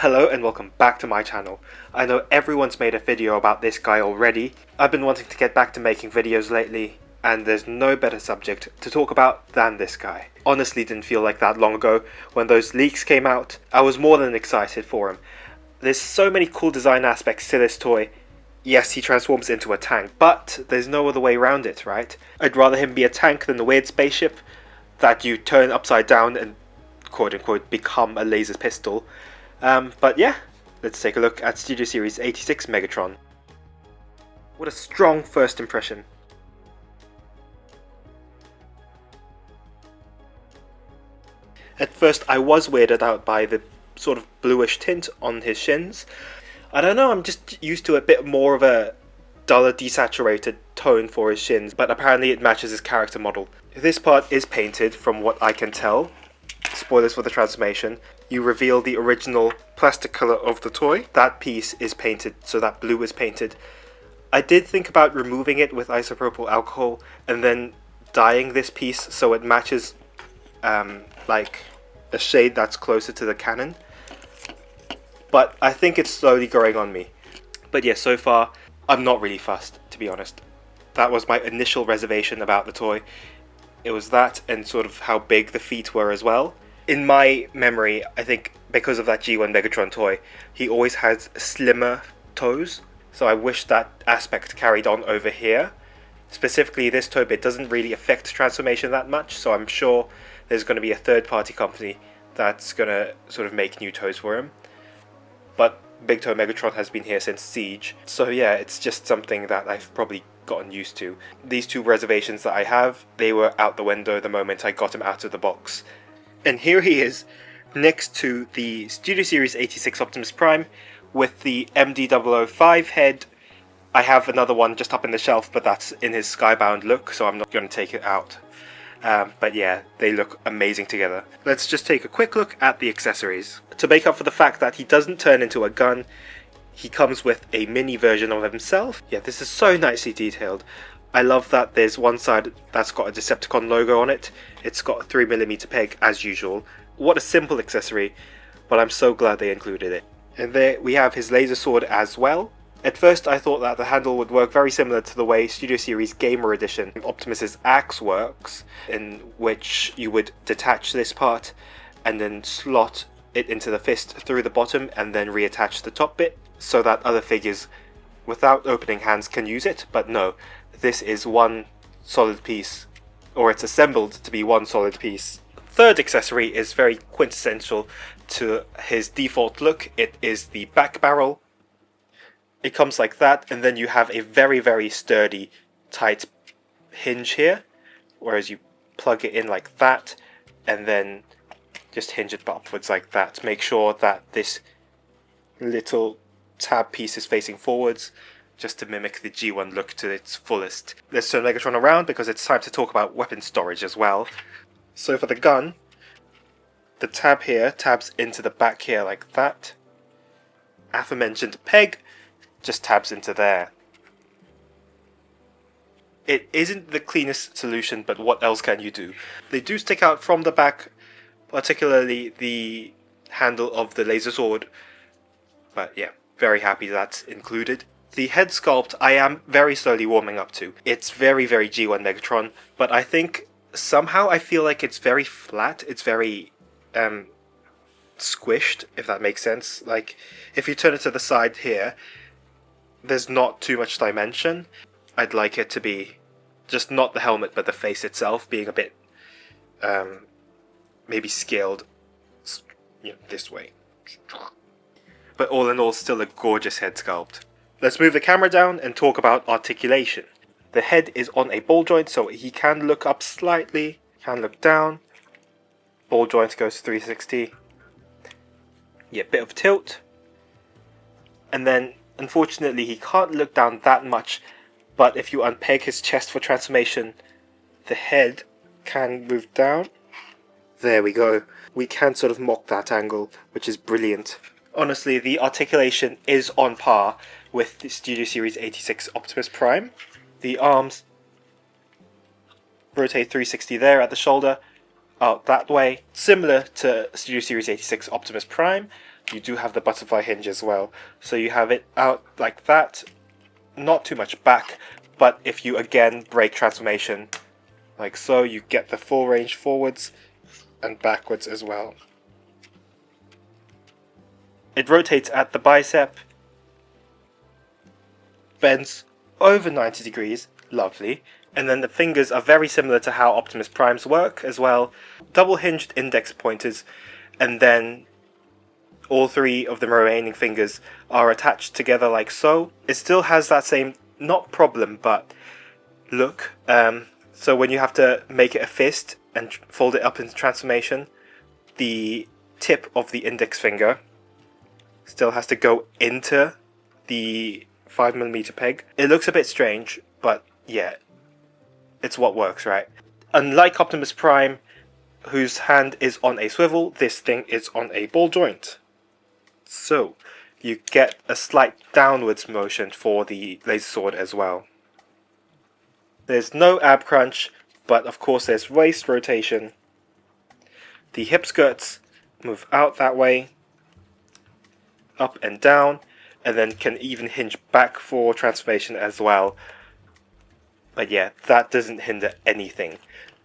Hello and welcome back to my channel. I know everyone's made a video about this guy already. I've been wanting to get back to making videos lately, and there's no better subject to talk about than this guy. Honestly, didn't feel like that long ago when those leaks came out. I was more than excited for him. There's so many cool design aspects to this toy. Yes, he transforms into a tank, but there's no other way around it, right? I'd rather him be a tank than a weird spaceship that you turn upside down and quote-unquote become a laser pistol. But yeah, let's take a look at Studio Series 86 Megatron. What a strong first impression. At first I was weirded out by the sort of bluish tint on his shins. I don't know, I'm just used to a bit more of a duller desaturated tone for his shins, but apparently it matches his character model. This part is painted from what I can tell. Spoilers for the transformation. You reveal the original plastic colour of the toy. That piece is painted, so that blue is painted. I did think about removing it with isopropyl alcohol and then dyeing this piece so it matches like a shade that's closer to the canon. But I think it's slowly growing on me. But yeah, so far I'm not really fussed, to be honest. That was my initial reservation about the toy. It was that and sort of how big the feet were as well. In my memory, I think because of that G1 Megatron toy, he always has slimmer toes. So I wish that aspect carried on over here. Specifically, this toe bit doesn't really affect transformation that much, so I'm sure there's going to be a third-party company that's going to sort of make new toes for him. But Big Toe Megatron has been here since Siege, so yeah, it's just something that I've probably gotten used to. These two reservations that I have, they were out the window the moment I got him out of the box. And here he is, next to the Studio Series 86 Optimus Prime, with the MD005 head. I have another one just up in the shelf, but that's in his Skybound look, so I'm not going to take it out. But yeah, they look amazing together. Let's just take a quick look at the accessories. To make up for the fact that he doesn't turn into a gun, he comes with a mini version of himself. Yeah, this is so nicely detailed. I love that there's one side that's got a Decepticon logo on it. It's got a 3mm peg as usual. What a simple accessory, but I'm so glad they included it. And there we have his laser sword as well. At first I thought that the handle would work very similar to the way Studio Series Gamer Edition Optimus's axe works, in which you would detach this part and then slot it into the fist through the bottom and then reattach the top bit so that other figures without opening hands can use it, but no, this is one solid piece, or it's assembled to be one solid piece. Third accessory is very quintessential to his default look. It is the back barrel. It comes like that, and then you have a very sturdy, tight hinge here, whereas you plug it in like that, and then just hinge it upwards like that. Make sure that this little tab piece is facing forwards, just to mimic the G1 look to its fullest. Let's turn Megatron around because it's time to talk about weapon storage as well. So for the gun, the tab here tabs into the back here like that. Aforementioned peg just tabs into there. It isn't the cleanest solution, but what else can you do? They do stick out from the back, particularly the handle of the laser sword, but yeah, very happy that's included. The head sculpt I am very slowly warming up to. It's very G1 Megatron, but I think somehow I feel like it's very flat. It's very squished, if that makes sense. Like, if you turn it to the side here, there's not too much dimension. I'd like it to be just not the helmet, but the face itself being a bit maybe scaled, you know, this way. But all in all, still a gorgeous head sculpt. Let's move the camera down and talk about articulation. The head is on a ball joint, so he can look up slightly, can look down. Ball joint goes 360. Yeah, bit of tilt. And then, unfortunately, he can't look down that much, but if you unpeg his chest for transformation, the head can move down. There we go. We can sort of mock that angle, which is brilliant. Honestly, the articulation is on par with the Studio Series 86 Optimus Prime. The arms rotate 360 there at the shoulder, out that way, similar to Studio Series 86 Optimus Prime, you do have the butterfly hinge as well. So you have it out like that, not too much back, but if you again brake transformation like so, you get the full range forwards and backwards as well. It rotates at the bicep, bends over 90 degrees, lovely, and then the fingers are very similar to how Optimus Prime's work as well. Double hinged index pointers, and then all three of the remaining fingers are attached together like so. It still has that same, not problem, but look. So when you have to make it a fist and fold it up into transformation, the tip of the index finger still has to go into the 5mm peg. It looks a bit strange, but yeah, it's what works, right? Unlike Optimus Prime, whose hand is on a swivel, this thing is on a ball joint. So you get a slight downwards motion for the laser sword as well. There's no ab crunch, but of course there's waist rotation. The hip skirts move out that way, up and down, and then can even hinge back for transformation as well. But yeah, that doesn't hinder anything.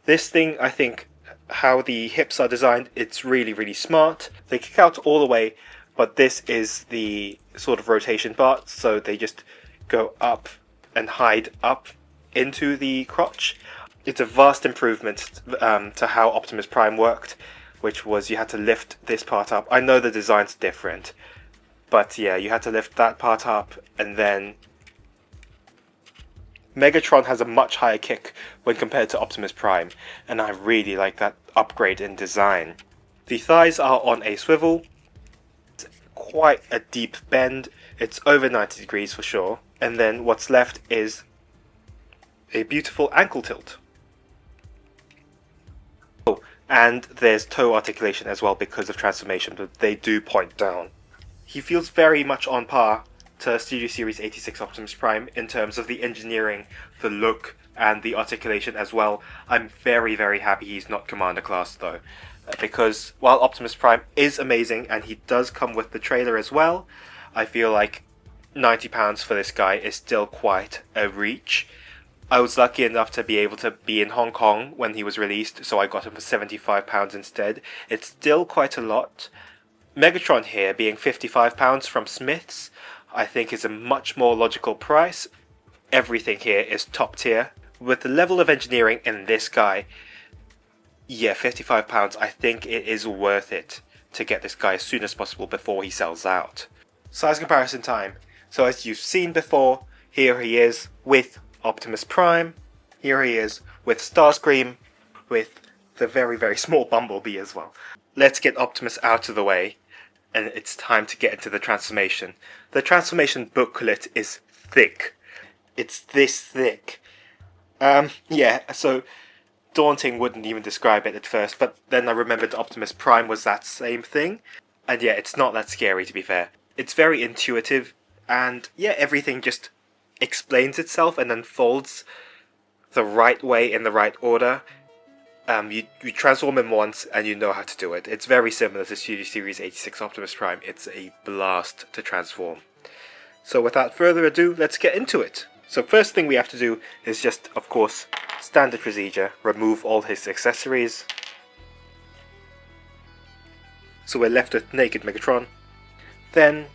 This thing, I think, how the hips are designed, it's really, really smart. They kick out all the way, but this is the sort of rotation part, so they just go up and hide up into the crotch. It's a vast improvement to how Optimus Prime worked, which was you had to lift this part up. I know the design's different, but yeah, you had to lift that part up, and then Megatron has a much higher kick when compared to Optimus Prime, and I really like that upgrade in design. The thighs are on a swivel. It's quite a deep bend. It's over 90 degrees for sure. And then what's left is a beautiful ankle tilt. Oh, and there's toe articulation as well because of transformation, but they do point down. He feels very much on par to Studio Series 86 Optimus Prime in terms of the engineering, the look, and the articulation as well. I'm very, very happy he's not Commander class though, because while Optimus Prime is amazing and he does come with the trailer as well, I feel like £90 for this guy is still quite a reach. I was lucky enough to be able to be in Hong Kong when he was released, so I got him for £75 instead. It's still quite a lot. Megatron here being £55 from Smith's, I think is a much more logical price. Everything here is top tier. With the level of engineering in this guy, yeah, £55, I think it is worth it to get this guy as soon as possible before he sells out. Size comparison time. So as you've seen before, here he is with Optimus Prime. Here he is with Starscream, with the very, very small Bumblebee as well. Let's get Optimus out of the way, and it's time to get into the transformation. The transformation booklet is thick. It's this thick. Yeah, so daunting wouldn't even describe it at first, but then I remembered Optimus Prime was that same thing. And yeah, it's not that scary, to be fair. It's very intuitive, and yeah, everything just explains itself and unfolds the right way in the right order. You transform him once and you know how to do it. It's very similar to Studio Series 86 Optimus Prime. It's a blast to transform. So without further ado, let's get into it. So first thing we have to do is just, of course, standard procedure, remove all his accessories. So we're left with naked Megatron. Then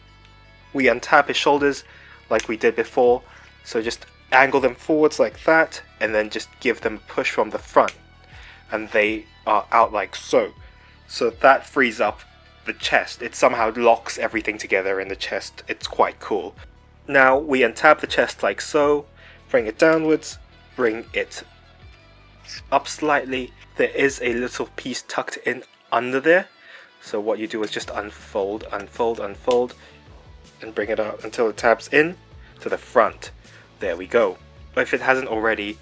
we untap his shoulders like we did before. So just angle them forwards like that, and then just give them a push from the front. And they are out like so. So that frees up the chest. It somehow locks everything together in the chest. It's quite cool. Now we untap the chest like so, bring it downwards, bring it up slightly. There is a little piece tucked in under there. So what you do is just unfold, unfold, unfold, and bring it out until it tabs in to the front. There we go. If it hasn't already,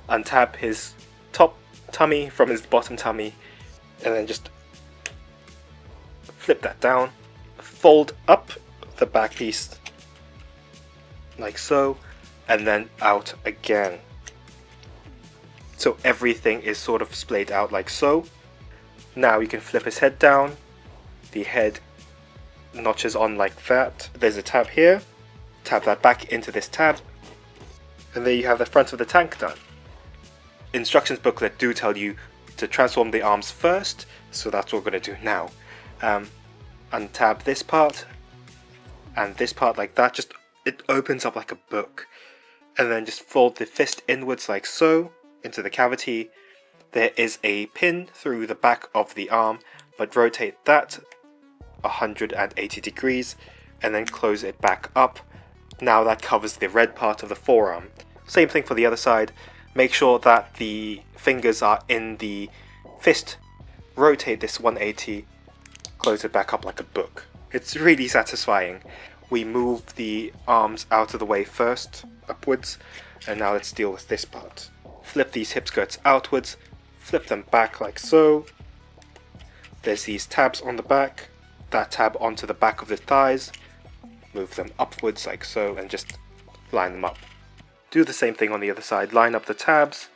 untap his top tummy from his bottom tummy, and then just flip that down, fold up the back piece like so, and then out again. So everything is sort of splayed out like so. Now you can flip his head down. The head notches on like that. There's a tab here, tab that back into this tab, and there you have the front of the tank done. Instructions booklet do tell you to transform the arms first, so that's what we're going to do now. Untab this part and this part like that, just it opens up like a book, and then just fold the fist inwards like so into the cavity. There is a pin through the back of the arm, but rotate that 180 degrees and then close it back up. Now that covers the red part of the forearm. Same thing for the other side. Make sure that the fingers are in the fist. Rotate this 180, close it back up like a book. It's really satisfying. We move the arms out of the way first, upwards, and now let's deal with this part. Flip these hip skirts outwards, flip them back like so. There's these tabs on the back, that tab onto the back of the thighs, move them upwards like so, and just line them up. Do the same thing on the other side, line up the tabs,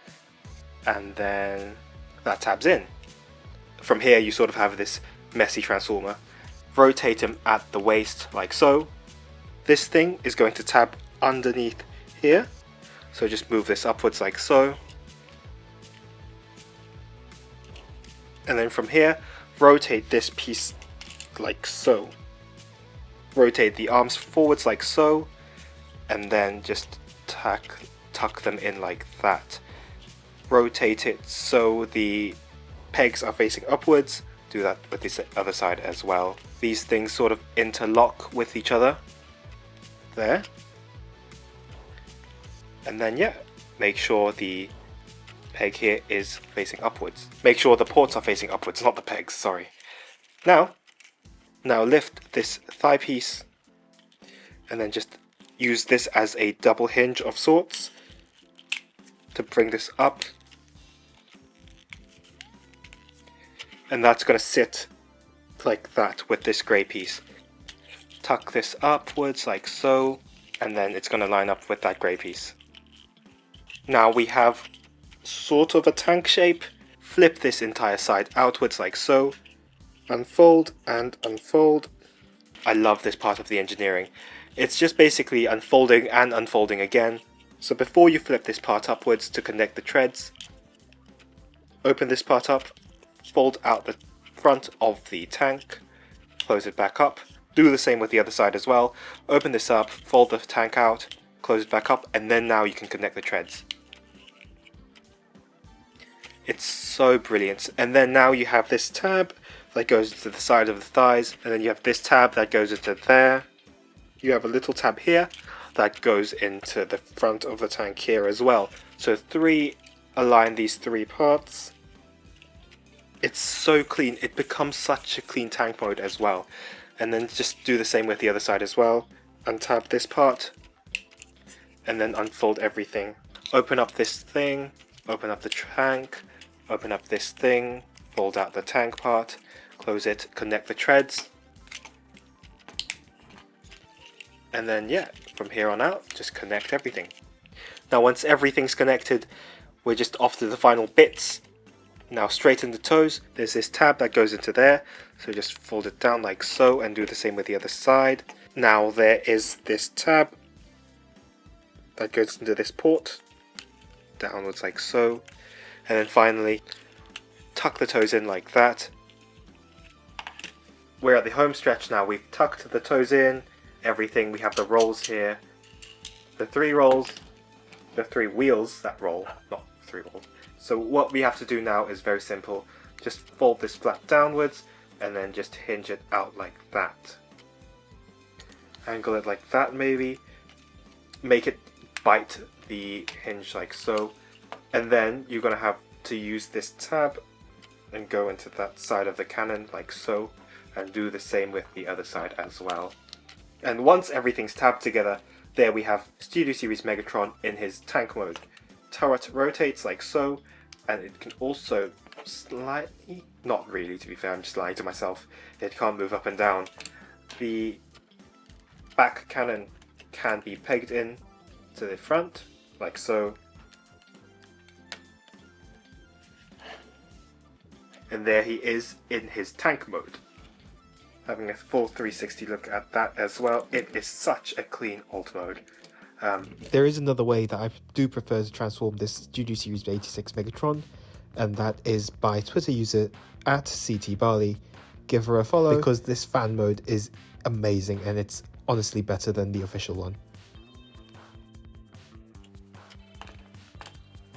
and then that tab's in. From here you sort of have this messy transformer. Rotate him at the waist like so. This thing is going to tab underneath here, so just move this upwards like so. And then from here, rotate this piece like so. Rotate the arms forwards like so, and then just tuck them in like that. Rotate it so the pegs are facing upwards. Do that with this other side as well. These things sort of interlock with each other. There. And then yeah, make sure the peg here is facing upwards. Make sure the ports are facing upwards, not the pegs, sorry. Now lift this thigh piece and then just use this as a double hinge of sorts to bring this up. And that's going to sit like that with this grey piece. Tuck this upwards like so, and then it's going to line up with that grey piece. Now we have sort of a tank shape. Flip this entire side outwards like so. Unfold and unfold. I love this part of the engineering. It's just basically unfolding and unfolding again. So before you flip this part upwards to connect the treads, open this part up, fold out the front of the tank, close it back up. Do the same with the other side as well. Open this up, fold the tank out, close it back up, and then now you can connect the treads. It's so brilliant. And then now you have this tab that goes into the side of the thighs, and then you have this tab that goes into there. You have a little tab here that goes into the front of the tank here as well. So align these three parts. It's so clean, it becomes such a clean tank mode as well. And then just do the same with the other side as well. Untab this part, and then unfold everything. Open up this thing, open up the tank, open up this thing, fold out the tank part, close it, connect the treads. And then yeah, from here on out, just connect everything. Now once everything's connected, we're just off to the final bits. Now straighten the toes. There's this tab that goes into there, so just fold it down like so and do the same with the other side. Now there is this tab that goes into this port, downwards like so, and then finally tuck the toes in like that. We're at the home stretch now. We've tucked the toes in, everything. We have the rolls here, the three wheels that roll, not three rolls. So what we have to do now is very simple. Just fold this flap downwards and then just hinge it out like that. Angle it like that maybe. Make it bite the hinge like so. And then you're going to have to use this tab and go into that side of the cannon like so. And do the same with the other side as well. And once everything's tabbed together, there we have Studio Series Megatron in his tank mode. Turret rotates like so, and it can also slightly, not really to be fair, I'm just lying to myself, it can't move up and down. The back cannon can be pegged in to the front, like so. And there he is in his tank mode. having a full 360 look at that as well. It is such a clean alt mode. There is another way that I do prefer to transform this Studio Series 86 Megatron, and that is by Twitter user @CTBarley. Give her a follow because this fan mode is amazing and it's honestly better than the official one.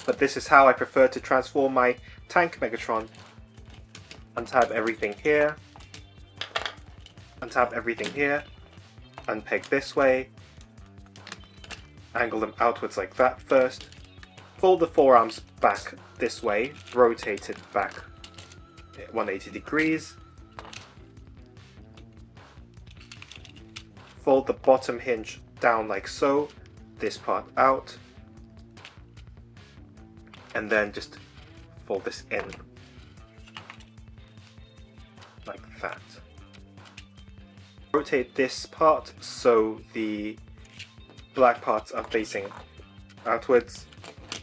But this is how I prefer to transform my tank Megatron. Untab everything here, untap everything here, unpeg this way, angle them outwards like that first, fold the forearms back this way, rotate it back 180 degrees, fold the bottom hinge down like so, this part out, and then just fold this in like that. Rotate this part so the black parts are facing outwards.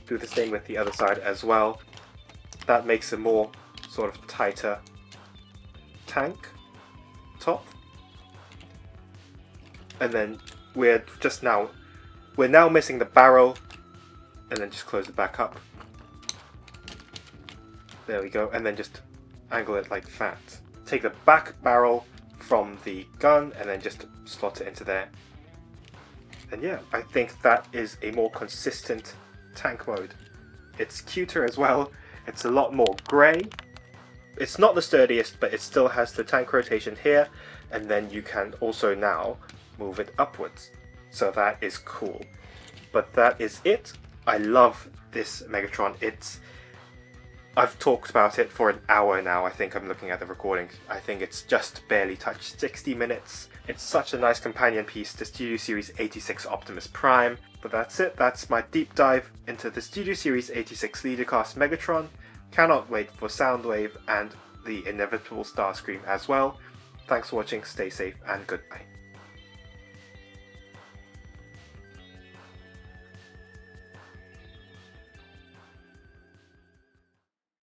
Do the same with the other side as well. That makes a more sort of tighter tank top. And then we're now missing the barrel, and then just close it back up. There we go, and then just angle it like that. Take the back barrel from the gun and then just slot it into there. And yeah, I think that is a more consistent tank mode. It's cuter as well. It's a lot more grey. It's not the sturdiest, but it still has the tank rotation here, and then you can also now move it upwards. So that is cool. But that is it. I love this Megatron. I've talked about it for an hour now. I think I'm looking at the recording. I think it's just barely touched 60 minutes. It's such a nice companion piece to Studio Series 86 Optimus Prime. But that's it. That's my deep dive into the Studio Series 86 Leader Class Megatron. Cannot wait for Soundwave and the inevitable Starscream as well. Thanks for watching, stay safe, and goodbye.